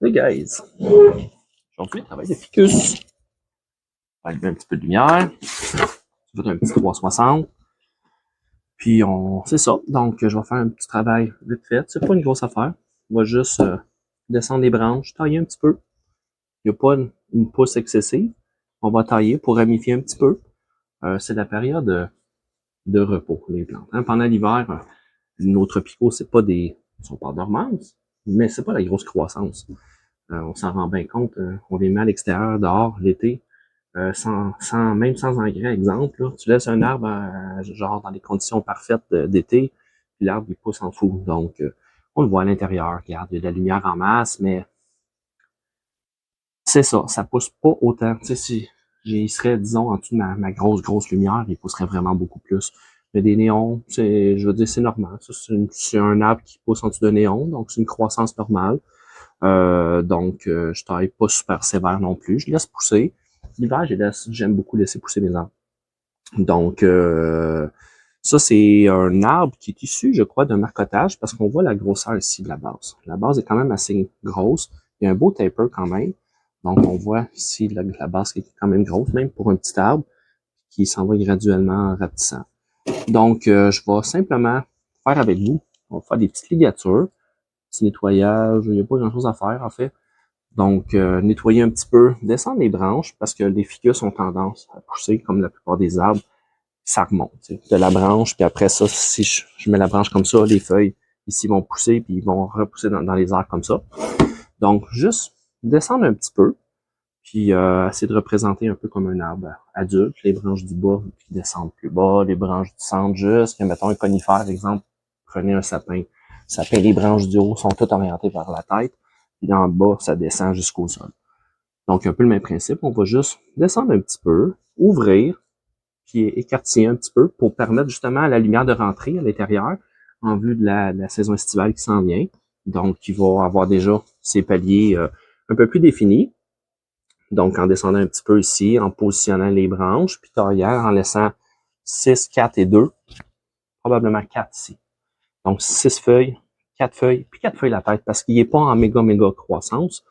Hey guys! Aujourd'hui, travail de ficus. On va allumer un petit peu de lumière. Je vais un petit 360. Puis c'est ça. Donc, je vais faire un petit travail vite fait. C'est pas une grosse affaire. On va juste descendre les branches, tailler un petit peu. Il n'y a pas une pousse excessive. On va tailler pour ramifier un petit peu. C'est la période de repos pour les plantes. Hein? Pendant l'hiver, nos tropicaux, c'est pas des. Ils sont pas en dormance, mais c'est pas la grosse croissance. On s'en rend bien compte. On les met à l'extérieur, dehors, l'été. Même sans engrais, exemple, là, tu laisses un arbre genre dans les conditions parfaites d'été, puis l'arbre il pousse en fou. Donc, on le voit à l'intérieur, regarde, il y a de la lumière en masse, mais c'est ça pousse pas autant. Tu sais, si il serait, disons, en dessous de ma grosse lumière, il pousserait vraiment beaucoup plus. Mais des néons, je veux dire, c'est normal. Ça, c'est un arbre qui pousse en dessous de néon, donc c'est une croissance normale. Donc, je taille pas super sévère non plus. Je laisse pousser. L'hiver, j'aime beaucoup laisser pousser mes arbres. Donc, ça, c'est un arbre qui est issu, je crois, d'un marcotage parce qu'on voit la grosseur ici de la base. La base est quand même assez grosse. Il y a un beau taper quand même. Donc, on voit ici la base qui est quand même grosse, même pour un petit arbre qui s'en va graduellement rapetissant. Donc, je vais simplement faire avec vous. On va faire des petites ligatures, petit nettoyage. Il n'y a pas grand-chose à faire, en fait. Donc, nettoyer un petit peu, descendre les branches, parce que les ficus ont tendance à pousser, comme la plupart des arbres, ça remonte de la branche, puis après ça, si je mets la branche comme ça, les feuilles ici vont pousser, puis ils vont repousser dans les airs comme ça. Donc, juste descendre un petit peu, puis essayer de représenter un peu comme un arbre adulte, les branches du bas qui descendent plus bas, les branches du centre jusqu'à, mettons, un conifère, par exemple, prenez un sapin. Les branches du haut sont toutes orientées vers la tête, puis dans le bas, ça descend jusqu'au sol. Donc, un peu le même principe, on va juste descendre un petit peu, ouvrir, puis écartiller un petit peu pour permettre justement à la lumière de rentrer à l'intérieur en vue de la saison estivale qui s'en vient. Donc, il va avoir déjà ses paliers un peu plus définis. Donc, en descendant un petit peu ici, en positionnant les branches, puis taillant, en laissant 6, 4 et 2, probablement 4 ici. Donc, 6 feuilles, 4 feuilles, puis 4 feuilles la tête, parce qu'il n'est pas en méga croissance.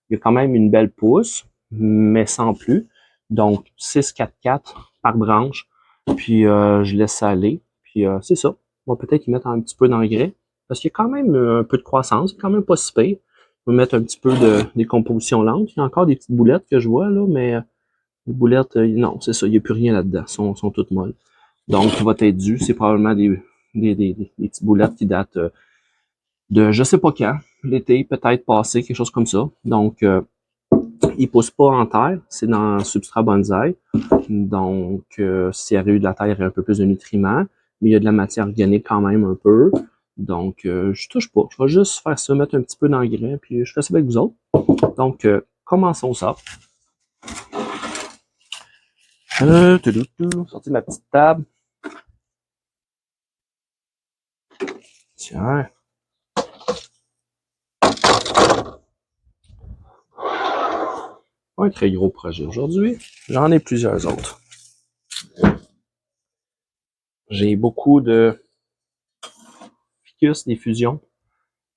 Il y a quand même une belle pousse, mais sans plus. Donc, 6, 4, 4 par branche. Puis, je laisse ça aller. Puis, c'est ça. On va peut-être y mettre un petit peu d'engrais. Parce qu'il y a quand même un peu de croissance. Quand même pas si pire. On va mettre un petit peu de décomposition lente. Il y a encore des petites boulettes que je vois, là, mais les boulettes, non, c'est ça. Il n'y a plus rien là-dedans. Elles sont toutes molles. Donc, il va être dû. C'est probablement des petites boulettes qui datent de je sais pas quand. L'été, peut-être passé, quelque chose comme ça. Donc, il pousse pas en terre, c'est dans le substrat bonsaï. Donc, s'il y avait eu de la terre, il y aurait un peu plus de nutriments, mais il y a de la matière organique quand même un peu. Donc, je touche pas. Je vais juste faire ça, mettre un petit peu d'engrais, puis je fais ça avec vous autres. Donc, commençons ça. Sortir ma petite table. Tiens. Pas un très gros projet aujourd'hui. J'en ai plusieurs autres. J'ai beaucoup de ficus, des fusions.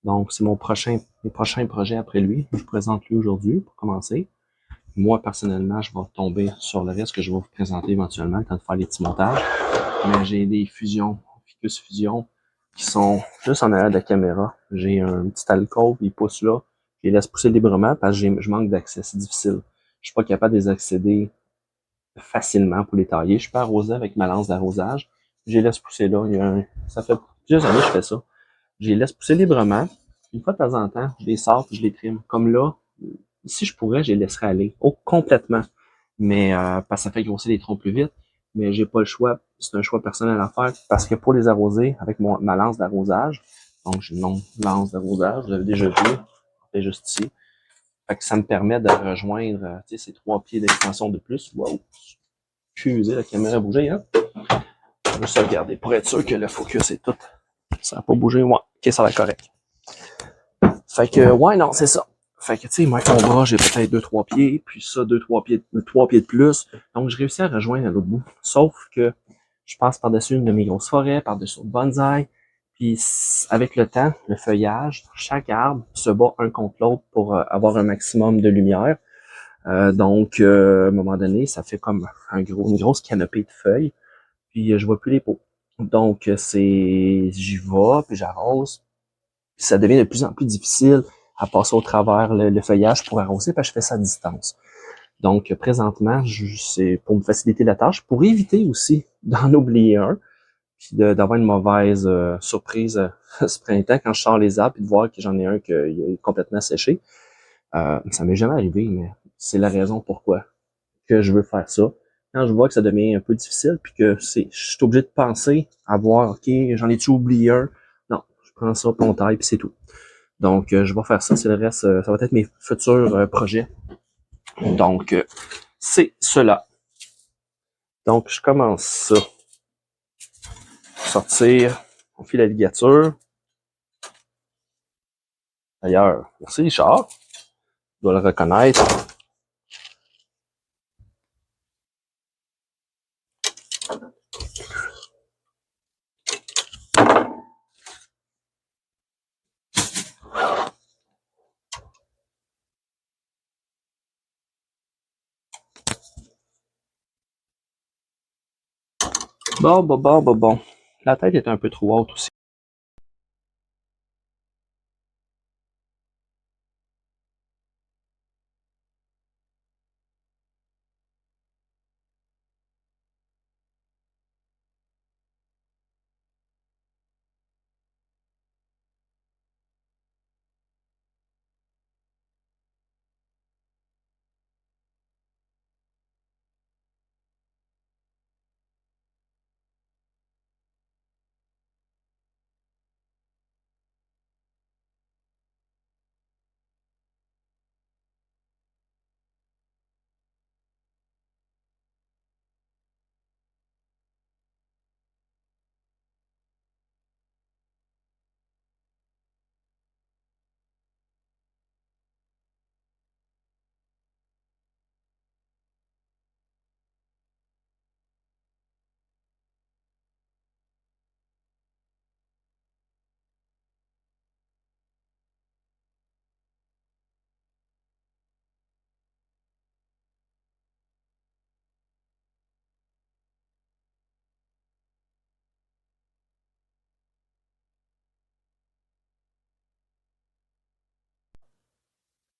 Donc, c'est mes prochains projets après lui. Je vous présente lui aujourd'hui pour commencer. Moi, personnellement, je vais tomber sur le reste que je vais vous présenter éventuellement, le temps de faire les petits montages. Mais j'ai des fusions, ficus fusions, qui sont juste en arrière de la caméra. J'ai un petit alcôve, il pousse là. Je les laisse pousser librement parce que je manque d'accès. C'est difficile. Je suis pas capable de les accéder facilement pour les tailler. Je peux arroser avec ma lance d'arrosage. Je les laisse pousser là. Ça fait plusieurs années que je fais ça. Je les laisse pousser librement. Une fois de temps en temps, je les sors et je les trime. Comme là, si je pourrais, je les laisserais aller. Oh, complètement. Mais parce que ça fait grossir les troncs plus vite. Mais j'ai pas le choix. C'est un choix personnel à faire. Parce que pour les arroser avec ma lance d'arrosage, donc j'ai une longue lance d'arrosage, vous l'avez déjà vu, c'est juste ici. Fait que ça me permet de rejoindre ces 3 pieds d'extension de plus. Wow! Excusez, la caméra a bougé, hein? Je vais juste regarder pour être sûr que le focus est tout. Ça n'a pas bougé. Ouais, ok, ça va être correct. Fait que, ouais, non, c'est ça. Fait que, tu sais, moi, avec mon bras, j'ai peut-être 2-3 pieds, puis ça, 2-3 pieds, 3 pieds de plus. Donc, je réussis à rejoindre à l'autre bout. Sauf que je passe par-dessus une de mes grosses forêts, par-dessus le bonsaï, Puis avec le temps, le feuillage, chaque arbre se bat un contre l'autre pour avoir un maximum de lumière. Donc, à un moment donné, ça fait comme une grosse canopée de feuilles. Puis je vois plus les pots. Donc, j'y vais, puis j'arrose. Puis ça devient de plus en plus difficile à passer au travers le feuillage pour arroser, parce que je fais ça à distance. Donc, présentement, c'est pour me faciliter la tâche, pour éviter aussi d'en oublier un, puis d'avoir une mauvaise surprise ce printemps quand je sors les arbres et de voir que j'en ai un qui est complètement séché. Ça m'est jamais arrivé, mais c'est la raison pourquoi que je veux faire ça. Quand je vois que ça devient un peu difficile, puis que je suis obligé de penser à voir, ok, j'en ai-tu oublié un? Non, je prends ça, puis on taille, puis c'est tout. Donc, je vais faire ça, c'est le reste, ça va être mes futurs projets. Donc, c'est cela. Donc, je commence ça. Sortir, on fait la ligature. D'ailleurs, merci Richard, je dois le reconnaître. Bon. La tête est un peu trop haute aussi.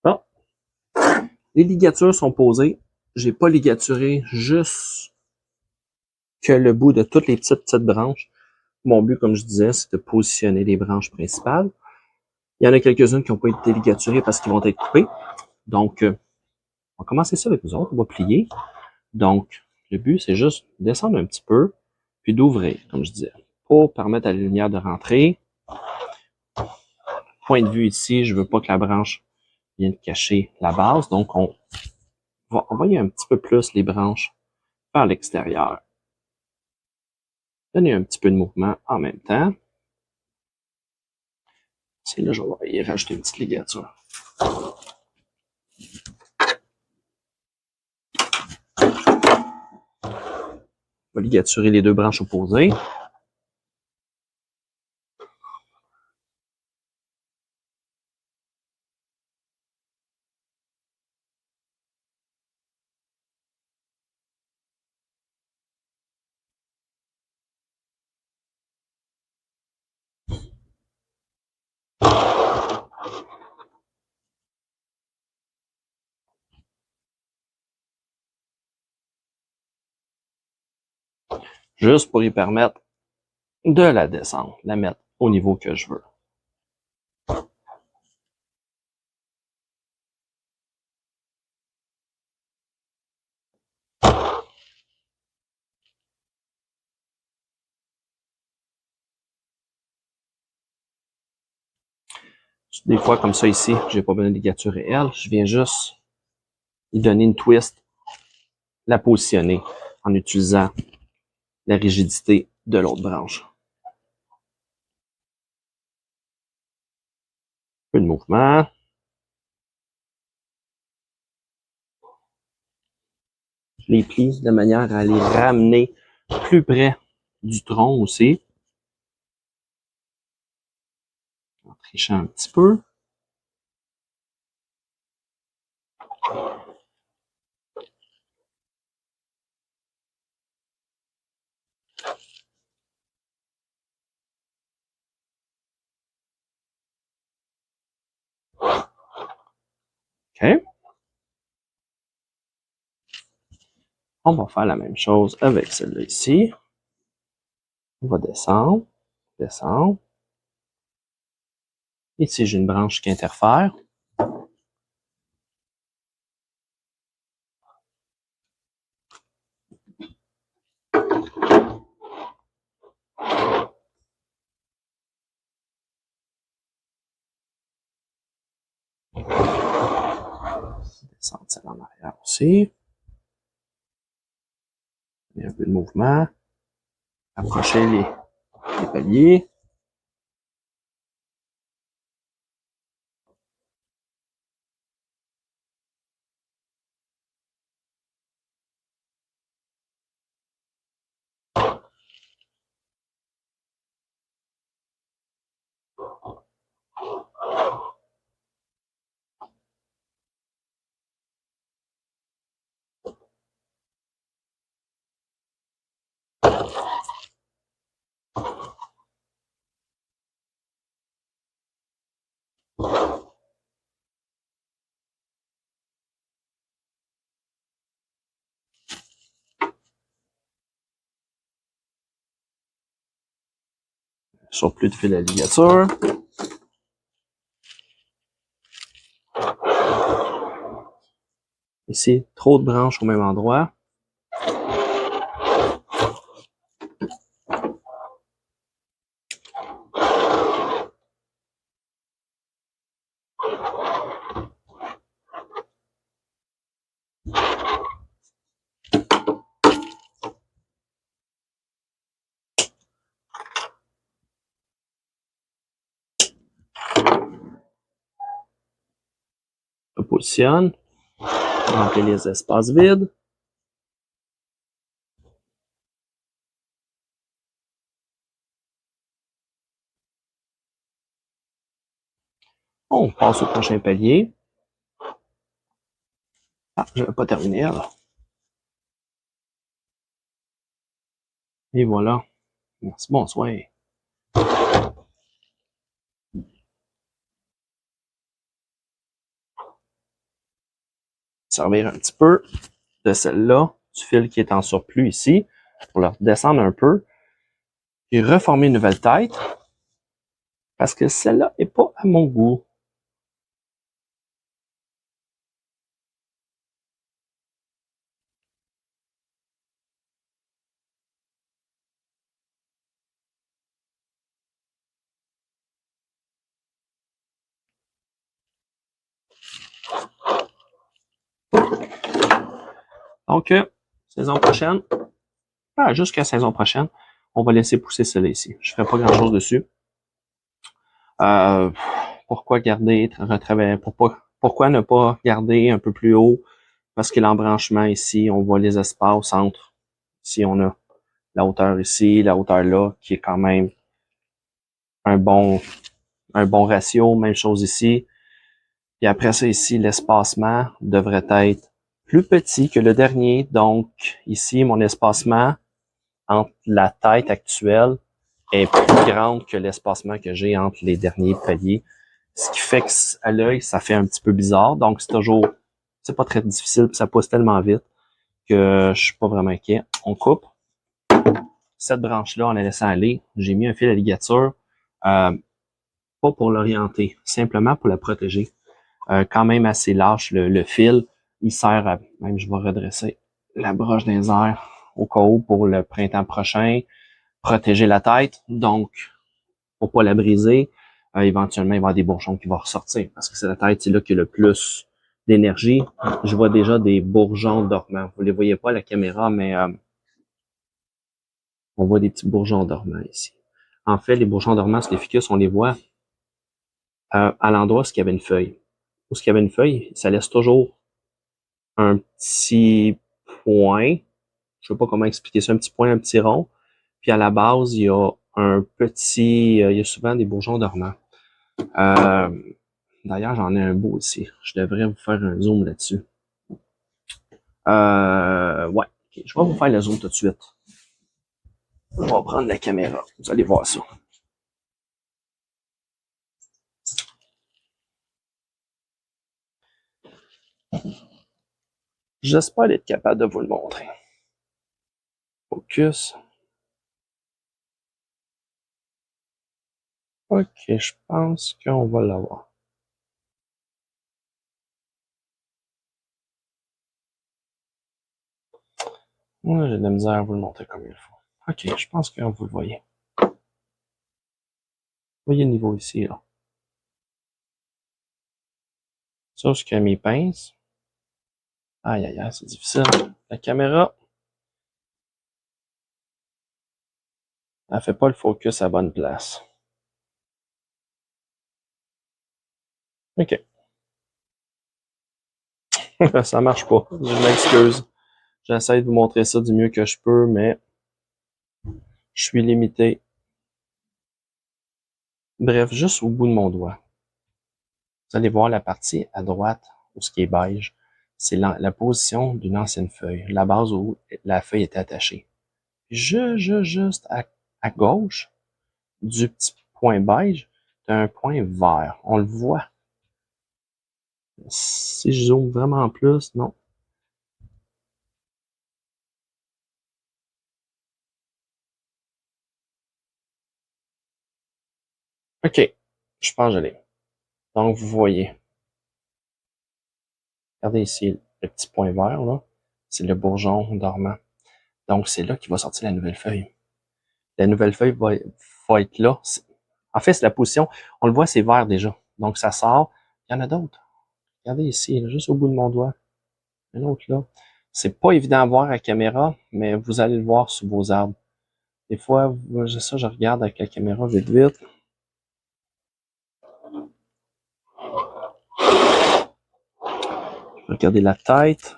Bon, les ligatures sont posées. J'ai pas ligaturé juste que le bout de toutes les petites branches. Mon but, comme je disais, c'est de positionner les branches principales. Il y en a quelques-unes qui n'ont pas été ligaturées parce qu'ils vont être coupés. Donc, on va commencer ça avec nous autres. On va plier. Donc, le but, c'est juste de descendre un petit peu, puis d'ouvrir, comme je disais, pour permettre à la lumière de rentrer. Point de vue ici, je veux pas que la branche vienne cacher la base. Donc, on va envoyer un petit peu plus les branches vers l'extérieur. Donner un petit peu de mouvement en même temps. C'est là, je vais y rajouter une petite ligature. On va ligaturer les deux branches opposées. Juste pour y permettre de la descendre, la mettre au niveau que je veux. Des fois, comme ça ici, j'ai pas besoin de ligature réelle. Je viens juste y donner une twist, la positionner en utilisant la rigidité de l'autre branche. Un peu de mouvement. Je les plie de manière à les ramener plus près du tronc aussi. On va tricher un petit peu. OK. On va faire la même chose avec celle-là ici. On va descendre, descendre. Ici, j'ai une branche qui interfère. Descendre celle en arrière aussi. Il y a un peu de mouvement. Approcher les paliers. Surplus de fil à ligature. Ici, trop de branches au même endroit. Je positionne. Remplir les espaces vides. On passe au prochain palier. Ah, je n'avais pas terminé là. Et voilà. Merci, bonsoir. Servir un petit peu de celle-là, du fil qui est en surplus ici, pour le redescendre un peu. Et reformer une nouvelle tête. Parce que celle-là n'est pas à mon goût. Donc, saison prochaine, jusqu'à saison prochaine, on va laisser pousser celle-là ici. Je ne ferai pas grand-chose dessus. Pourquoi garder, retravailler, pourquoi ne pas garder un peu plus haut? Parce que l'embranchement ici, on voit les espaces entre. Ici, on a la hauteur ici, la hauteur là, qui est quand même un bon ratio. Même chose ici. Et après ça, ici, l'espacement devrait être plus petit que le dernier. Donc, ici, mon espacement entre la tête actuelle est plus grande que l'espacement que j'ai entre les derniers paliers. Ce qui fait qu'à l'œil, ça fait un petit peu bizarre. Donc, c'est pas très difficile, puis ça pousse tellement vite que je suis pas vraiment inquiet. On coupe. Cette branche-là, on la laissé aller. J'ai mis un fil à ligature, pas pour l'orienter, simplement pour la protéger. Quand même assez lâche le fil. Il sert à, même je vais redresser la broche des airs au cas où pour le printemps prochain, protéger la tête. Donc, pour pas la briser, éventuellement, il va y avoir des bourgeons qui vont ressortir parce que c'est la tête, c'est là qu'il y a le plus d'énergie. Je vois déjà des bourgeons dormants. Vous les voyez pas à la caméra, mais on voit des petits bourgeons dormants ici. En fait, les bourgeons dormants, c'est les ficus, on les voit à l'endroit où il y avait une feuille. Où il y avait une feuille, ça laisse toujours un petit point. Je sais pas comment expliquer ça, un petit point, un petit rond. Puis à la base, il y a un petit, il y a souvent des bourgeons dormants. D'ailleurs, j'en ai un beau ici. Je devrais vous faire un zoom là-dessus. Ouais. Okay. Je vais vous faire le zoom tout de suite. On va prendre la caméra. Vous allez voir ça. J'espère être capable de vous le montrer. Focus. Ok, je pense qu'on va l'avoir. Moi, j'ai de la misère à vous le montrer comme il faut. Ok, je pense que vous le voyez. Vous voyez le niveau ici, là. Ça, je crée mes pinces. Aïe, aïe, aïe, c'est difficile. La caméra, elle fait pas le focus à bonne place. Ok. Ça marche pas. Je m'excuse. J'essaie de vous montrer ça du mieux que je peux, mais je suis limité. Bref, juste au bout de mon doigt. Vous allez voir la partie à droite, où ce qui est beige, c'est la position d'une ancienne feuille, la base où la feuille était attachée. Juste à gauche du petit point beige, tu as un point vert. On le voit. Si je zoome vraiment plus, non. OK. Je pense que je l'ai. Donc, vous voyez. Regardez ici, le petit point vert, là. C'est le bourgeon dormant. Donc, c'est là qu'il va sortir la nouvelle feuille. La nouvelle feuille va être là. En fait, c'est la position. On le voit, c'est vert déjà. Donc, ça sort. Il y en a d'autres. Regardez ici, là, juste au bout de mon doigt. Un autre là. C'est pas évident à voir à la caméra, mais vous allez le voir sous vos arbres. Des fois, ça, je regarde avec la caméra vite vite. Regardez la tête.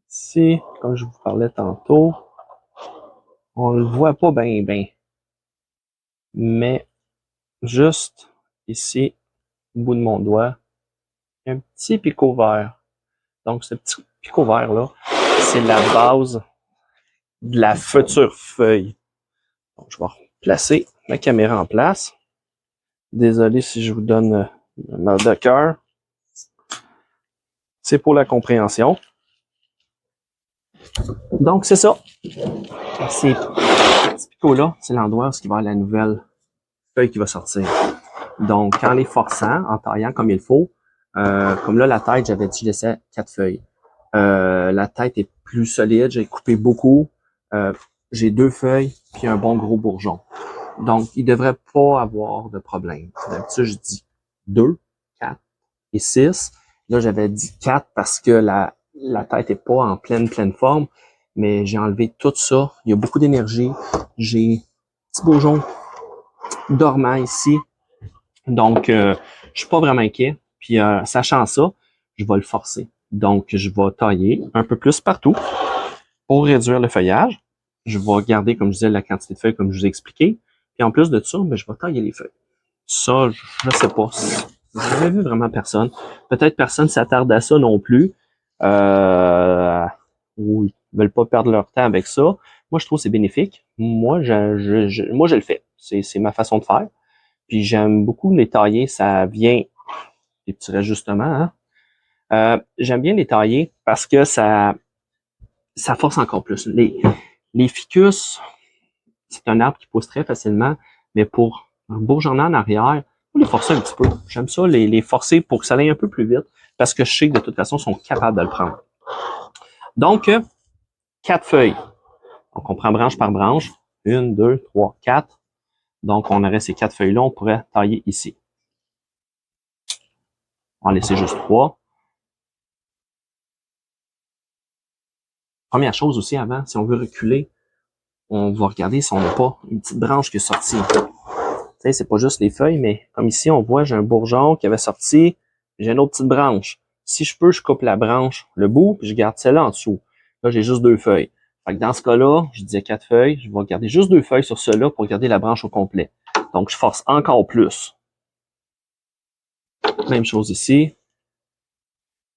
Ici, comme je vous parlais tantôt, on le voit pas bien. Mais juste ici, au bout de mon doigt, il y a un petit picot vert. Donc, ce petit picot vert-là, c'est la base de la future feuille. Donc, je vais placer ma caméra en place. Désolé si je vous donne mal de cœur. C'est pour la compréhension. Donc, c'est ça. Ces petits picots-là, c'est l'endroit où il va y avoir la nouvelle feuille qui va sortir. Donc, en les forçant, en taillant comme il faut, comme là, la tête, j'avais dit, je laissais 4 feuilles. La tête est plus solide, j'ai coupé beaucoup. J'ai 2 feuilles, puis un bon gros bourgeon. Donc, il ne devrait pas avoir de problème. D'habitude, je dis 2, 4 et 6. Là, j'avais dit 4 parce que la tête n'est pas en pleine forme, mais j'ai enlevé tout ça. Il y a beaucoup d'énergie. J'ai un petit bourgeon dormant ici. Donc, je suis pas vraiment inquiet. Puis, sachant ça, je vais le forcer. Donc, je vais tailler un peu plus partout pour réduire le feuillage. Je vais garder, comme je disais, la quantité de feuilles comme je vous ai expliqué. Puis, en plus de ça, je vais tailler les feuilles. Ça, je ne sais pas. Je n'avais vu vraiment personne. Peut-être personne s'attarde à ça non plus. Ou ils veulent pas perdre leur temps avec ça. Moi, je trouve que c'est bénéfique. Moi, je le fais. C'est ma façon de faire. Puis j'aime beaucoup les tailler. Ça vient des petits ajustements. Hein? J'aime bien les tailler parce que ça force encore plus. Les ficus, c'est un arbre qui pousse très facilement, mais pour bourgeonner en arrière, faut les forcer un petit peu. J'aime ça, les forcer pour que ça aille un peu plus vite, parce que je sais que de toute façon, ils sont capables de le prendre. Donc, 4 feuilles. Donc, on prend branche par branche. 1, 2, 3, 4. Donc, on aurait ces 4 feuilles-là, on pourrait tailler ici. On va en laisser juste 3. Première chose aussi avant, si on veut reculer, on va regarder si on n'a pas une petite branche qui est sortie. Tu sais, c'est pas juste les feuilles, mais comme ici, on voit, j'ai un bourgeon qui avait sorti, j'ai une autre petite branche. Si je peux, je coupe la branche, le bout, puis je garde celle-là en dessous. Là, j'ai juste 2 feuilles. Fait que dans ce cas-là, je disais 4 feuilles, je vais garder juste 2 feuilles sur cela pour garder la branche au complet. Donc, je force encore plus. Même chose ici.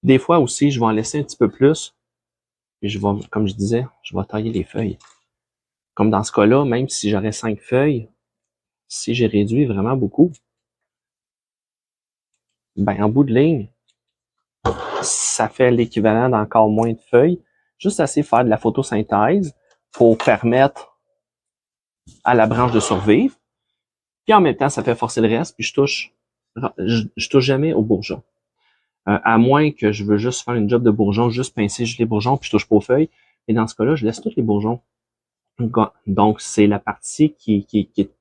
Des fois aussi, je vais en laisser un petit peu plus. Et je vais, comme je disais, je vais tailler les feuilles. Comme dans ce cas-là, même si j'aurais 5 feuilles, si j'ai réduit vraiment beaucoup, ben en bout de ligne, ça fait l'équivalent d'encore moins de feuilles. Juste assez faire de la photosynthèse pour permettre à la branche de survivre. Puis en même temps, ça fait forcer le reste, puis je touche jamais aux bourgeons. À moins que je veux juste faire une job de bourgeon, juste pincer juste les bourgeons, puis je touche pas aux feuilles. Et dans ce cas-là, je laisse tous les bourgeons. Donc, c'est la partie qui est,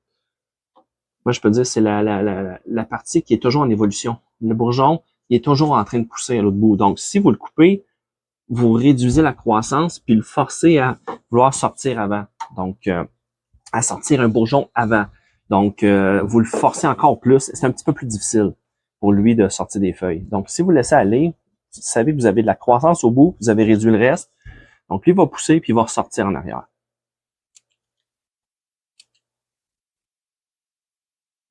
moi je peux dire, c'est la partie qui est toujours en évolution. Le bourgeon, il est toujours en train de pousser à l'autre bout. Donc, si vous le coupez, vous réduisez la croissance, puis le forcez à vouloir sortir avant. Donc, à sortir un bourgeon avant. Donc, vous le forcez encore plus. C'est un petit peu plus difficile pour lui de sortir des feuilles. Donc, si vous le laissez aller, vous savez que vous avez de la croissance au bout, vous avez réduit le reste. Donc, lui va pousser, puis il va ressortir en arrière.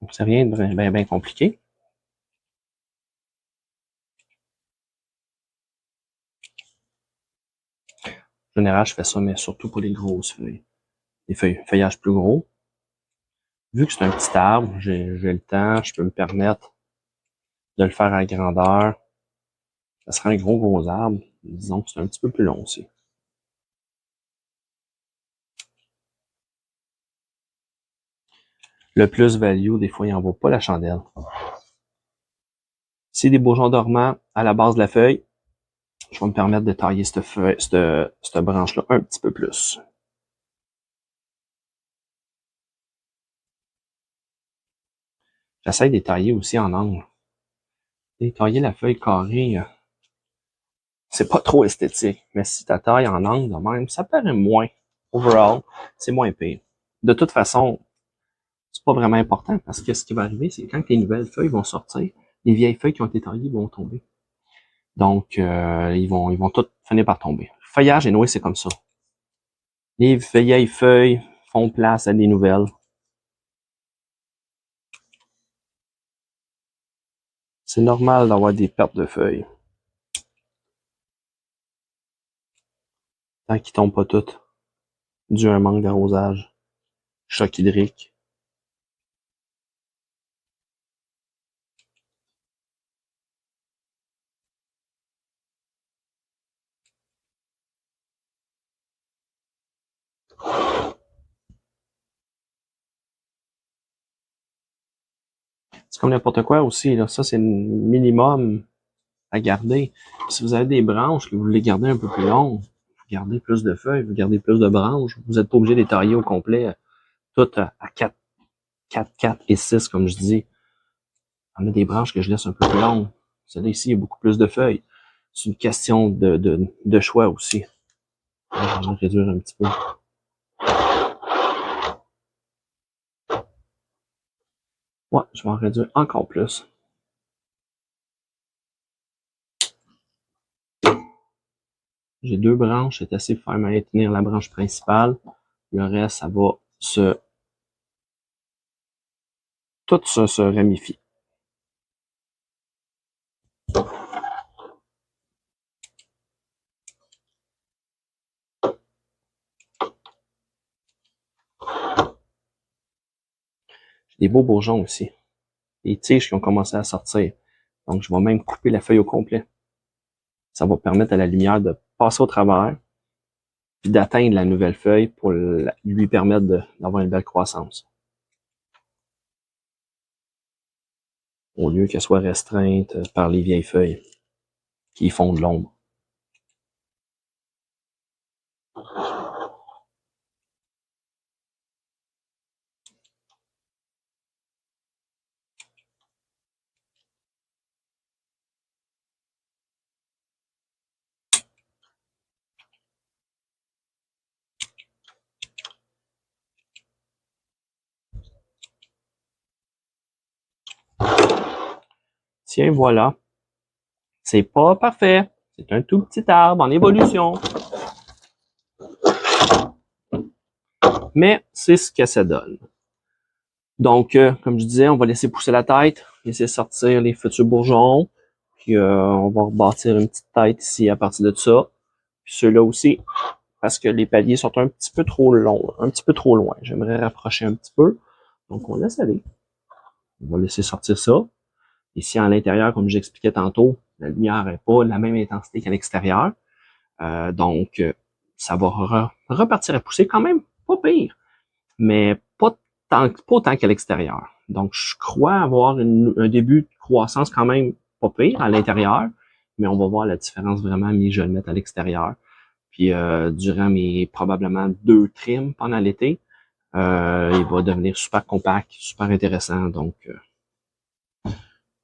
Donc, c'est rien de bien compliqué. En général, je fais ça, mais surtout pour les grosses feuilles. Les feuillages plus gros. Vu que c'est un petit arbre, j'ai le temps, je peux me permettre de le faire à grandeur. Ça sera un gros arbre. Disons que c'est un petit peu plus long aussi. Le plus-value, des fois, il n'en vaut pas la chandelle. Si des bourgeons dormants à la base de la feuille, je vais me permettre de tailler cette branche-là un petit peu plus. J'essaie de les tailler aussi en angle. Et tailler la feuille carrée, c'est pas trop esthétique. Mais si tu tailles en angle de même, ça paraît moins. Overall, c'est moins pire. De toute façon, c'est pas vraiment important parce que ce qui va arriver, c'est quand les nouvelles feuilles vont sortir, les vieilles feuilles qui ont été taillées vont tomber. Donc, ils vont toutes finir par tomber. Le feuillage, anyway, c'est comme ça. Les vieilles feuilles font place à des nouvelles. C'est normal d'avoir des pertes de feuilles. Tant qu'ils tombent pas toutes. Dû à un manque d'arrosage. Choc hydrique. C'est comme n'importe quoi aussi, là. Ça, c'est le minimum à garder. Si vous avez des branches que vous voulez garder un peu plus longues, vous gardez plus de feuilles, vous gardez plus de branches. Vous n'êtes pas obligé de les tailler au complet, toutes à 4 et 6, comme je dis. On a des branches que je laisse un peu plus longues. Celle-là ici, il y a beaucoup plus de feuilles. C'est une question de choix aussi. Je vais réduire un petit peu. Ouais, je vais en réduire encore plus. J'ai 2 branches, c'est assez pour faire maintenir la branche principale. Le reste, ça va tout se ramifie. J'ai des beaux bourgeons aussi. Les tiges qui ont commencé à sortir. Donc, je vais même couper la feuille au complet. Ça va permettre à la lumière de passer au travers puis d'atteindre la nouvelle feuille pour lui permettre d'avoir une belle croissance. Au lieu qu'elle soit restreinte par les vieilles feuilles qui font de l'ombre. Tiens, voilà. C'est pas parfait. C'est un tout petit arbre en évolution. Mais c'est ce que ça donne. Donc, comme je disais, on va laisser pousser la tête, laisser sortir les futurs bourgeons, puis on va rebâtir une petite tête ici à partir de ça. Puis ceux-là aussi, parce que les paliers sont un petit peu trop longs, un petit peu trop loin. J'aimerais rapprocher un petit peu. Donc, on laisse aller. On va laisser sortir ça. Ici, à l'intérieur, comme j'expliquais tantôt, la lumière n'est pas la même intensité qu'à l'extérieur. Donc, ça va repartir à pousser quand même pas pire, mais pas autant qu'à l'extérieur. Donc, je crois avoir un début de croissance quand même pas pire à l'intérieur, mais on va voir la différence vraiment je vais le mettre à l'extérieur. Puis, durant mes probablement 2 trims pendant l'été, il va devenir super compact, super intéressant. Donc,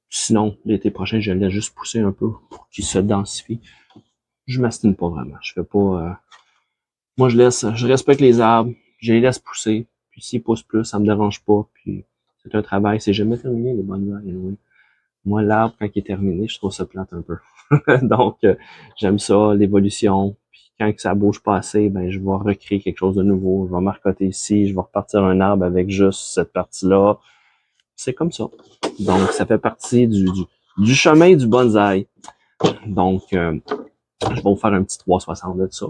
sinon, l'été prochain, je le laisse juste pousser un peu pour qu'il se densifie. Je m'astine pas vraiment. Je fais pas. Moi, je respecte les arbres, je les laisse pousser. Puis s'ils poussent plus, ça me dérange pas. Puis c'est un travail, c'est jamais terminé les bonsaïs. Oui. Moi, l'arbre, quand il est terminé, je trouve ça plate un peu. Donc, j'aime ça, l'évolution. Puis quand ça bouge pas assez, ben je vais recréer quelque chose de nouveau. Je vais marcoter ici, je vais repartir un arbre avec juste cette partie-là. C'est comme ça. Donc, ça fait partie du chemin du bonsaï. Donc, je vais vous faire un petit 360 de ça.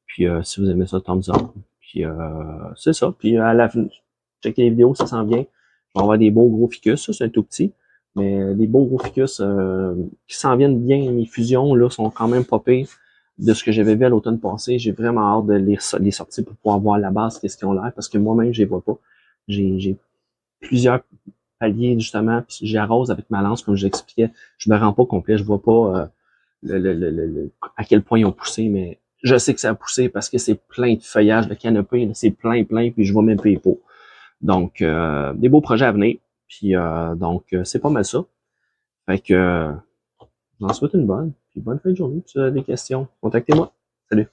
Puis si vous aimez ça, thumbs up. Puis c'est ça. Puis à la fin, checkez les vidéos, ça s'en vient. On va avoir des beaux gros ficus, ça c'est un tout petit. Mais les beaux gros ficus qui s'en viennent bien, les fusions là sont quand même pas pires de ce que j'avais vu à l'automne passé. J'ai vraiment hâte de les sortir pour pouvoir voir la base, qu'est-ce qu'ils ont l'air, parce que moi-même, je les vois pas. J'ai plusieurs paliers, justement, puis j'arrose avec ma lance, comme j'expliquais. Je me rends pas complet, je vois pas à quel point ils ont poussé, mais je sais que ça a poussé parce que c'est plein de feuillage, de canopée, c'est plein, puis je vois même pas les pots. Donc, des beaux projets à venir. Puis c'est pas mal ça. Fait que je vous en souhaite une bonne. Puis bonne fin de journée. Si vous avez des questions, contactez-moi. Salut.